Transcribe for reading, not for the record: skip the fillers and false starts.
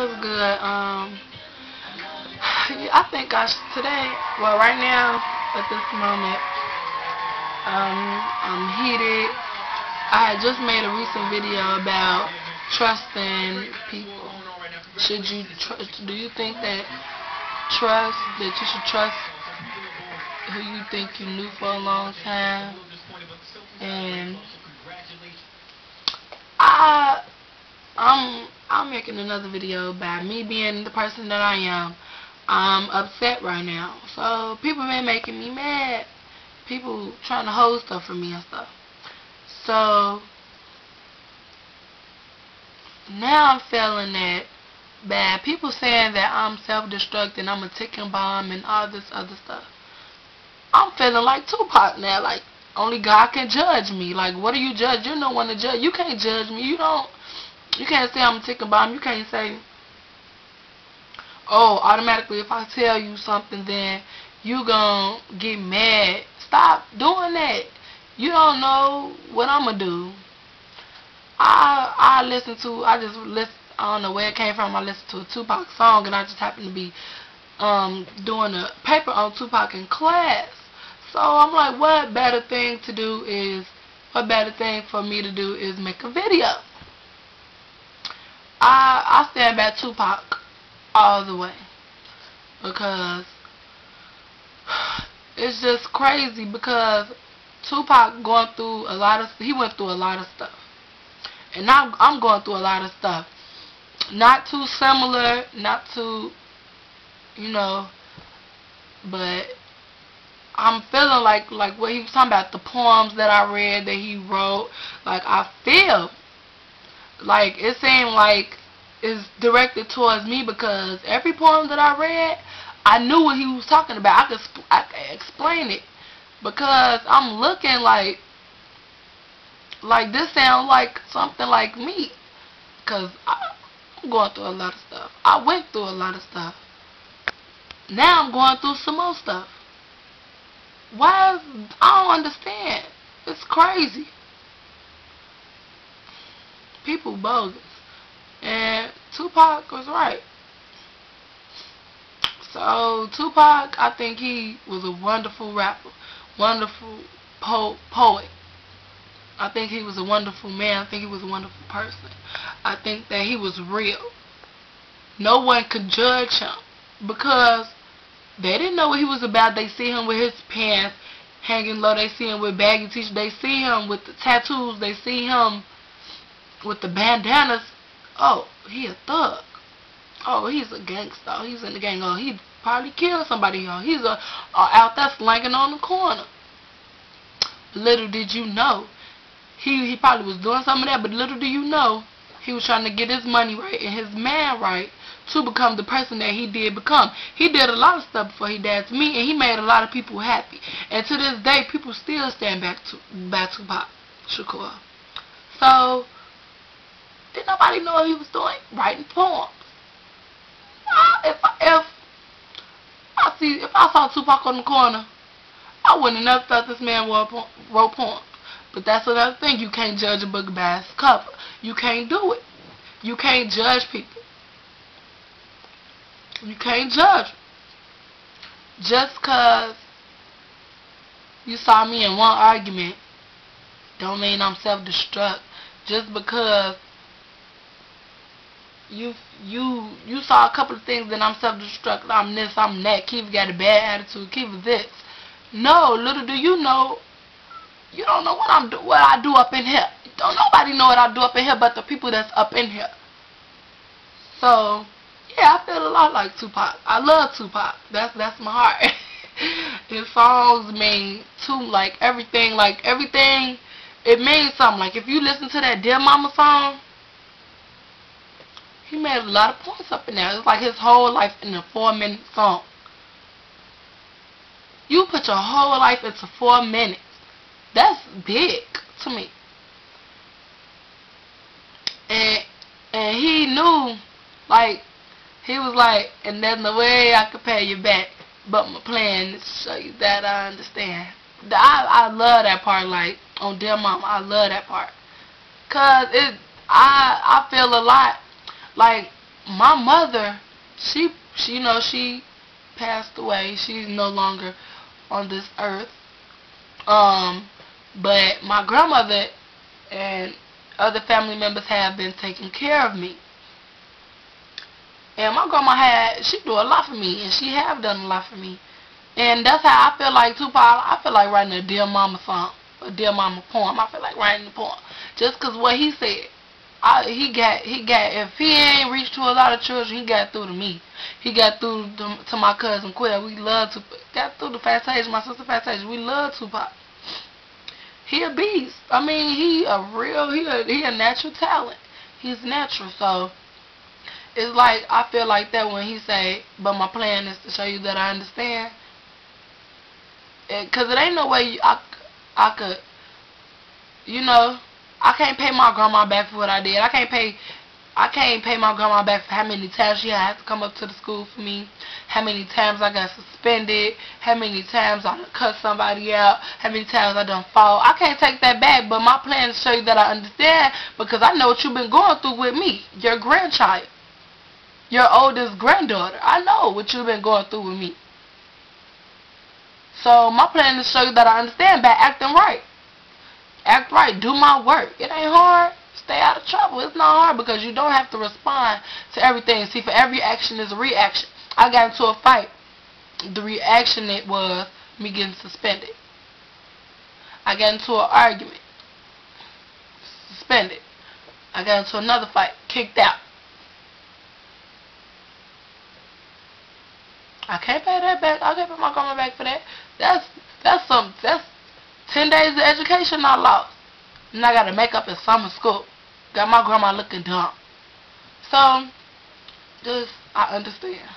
was good. I think today, well, right now, at this moment, I'm heated. I had just made a recent video about trusting people. Do you think that you should trust who you think you knew for a long time? And I'm making another video about me being the person that I am. I'm upset right now. So people been making me mad. People trying to hold stuff from me and stuff. So now I'm feeling that bad. People saying that I'm self-destructing, I'm a ticking bomb and all this other stuff. I'm feeling like Tupac now. Like, only God can judge me. Like, what do you judge? You're no one to judge. You can't judge me. You can't say I'm a ticking bomb. You can't say, oh, automatically if I tell you something, then you gonna get mad. Stop doing that. You don't know what I'm gonna do. I don't know where it came from. I listened to a Tupac song, and I just happened to be doing a paper on Tupac in class. So I'm like, what better thing for me to do is make a video. I stand by Tupac all the way, because it's just crazy, because Tupac he went through a lot of stuff, and now I'm going through a lot of stuff. Not too similar, not too, but I'm feeling like what he was talking about, the poems that I read that he wrote, like I feel like it seemed like it's directed towards me, because every poem that I read, I knew what he was talking about. I could explain it, because I'm looking like this sounds like something like me, because I'm going through a lot of stuff. I went through a lot of stuff. Now I'm going through some more stuff. I don't understand. It's crazy. People bogus. And Tupac was right. So Tupac, I think he was a wonderful rapper, wonderful poet. I think he was a wonderful man. I think he was a wonderful person. I think that he was real. No one could judge him, because they didn't know what he was about. They see him with his pants hanging low. They see him with baggy t-shirts. They see him with the tattoos. They see him with the bandanas. Oh, he a thug. Oh, he's a gangster. Oh, he's in the gang. Oh, he probably killed somebody. Oh, he's out there slanging on the corner. Little did you know, he probably was doing some of that, but little do you know, he was trying to get his money right and his man right to become the person that he did become. He did a lot of stuff before he died to me, and he made a lot of people happy. And to this day, people still stand back to Tupac Shakur. So, did nobody know what he was doing? Writing poems. If I saw Tupac on the corner, I wouldn't have never thought this man wrote poems. But that's another thing. You can't judge a book by its cover. You can't do it. You can't judge people. You can't judge. Just because you saw me in one argument don't mean I'm self-destruct. Just because you saw a couple of things, then I'm self-destruct. I'm this, I'm that. Keith got a bad attitude. Keith is this. No, little do you know, you don't know what I do up in here. Don't nobody know what I do up in here but the people that's up in here. So yeah, I feel a lot like Tupac. I love Tupac. That's my heart. His songs mean everything. It means something. Like if you listen to that Dear Mama song, he made a lot of points up in there. It's like his whole life in a 4-minute song. You put your whole life into 4 minutes. That's big to me. And he knew, like, he was like, and there's no way I could pay you back, but my plan is to show you that I understand. I love that part, like, on Dear Mama, I love that part. Cause I feel a lot, like, my mother, she she passed away. She's no longer on this earth. But my grandmother and other family members have been taking care of me. And my grandma she do a lot for me, and she have done a lot for me. And that's how I feel like Tupac. I feel like writing a Dear Mama song, a Dear Mama poem. I feel like writing a poem. Just 'cause what he said. He got, if he ain't reached to a lot of children, he got through to me. He got through to my cousin Quill. We love Tupac. Got through to Fantasia, my sister Fantasia. We love Tupac. He a beast. I mean, he a natural talent. He's natural. So it's like, I feel like that when he say, but my plan is to show you that I understand. Because it ain't no way I could, I can't pay my grandma back for what I did. I can't pay my grandma back for how many times she had to come up to the school for me, how many times I got suspended, how many times I done cut somebody out, how many times I done fall. I can't take that back, but my plan is to show you that I understand, because I know what you've been going through with me, your grandchild, your oldest granddaughter. I know what you've been going through with me. So my plan is to show you that I understand by acting right. Act right. Do my work. It ain't hard. Stay out of trouble. It's not hard, because you don't have to respond to everything. See, for every action is a reaction. I got into a fight. The reaction it was me getting suspended. I got into an argument. Suspended. I got into another fight. Kicked out. I can't pay that back. I can't pay my grandma back for that. That's 10 days of education I lost. And I got to make up in summer school. Got my grandma looking dumb. So, I understand.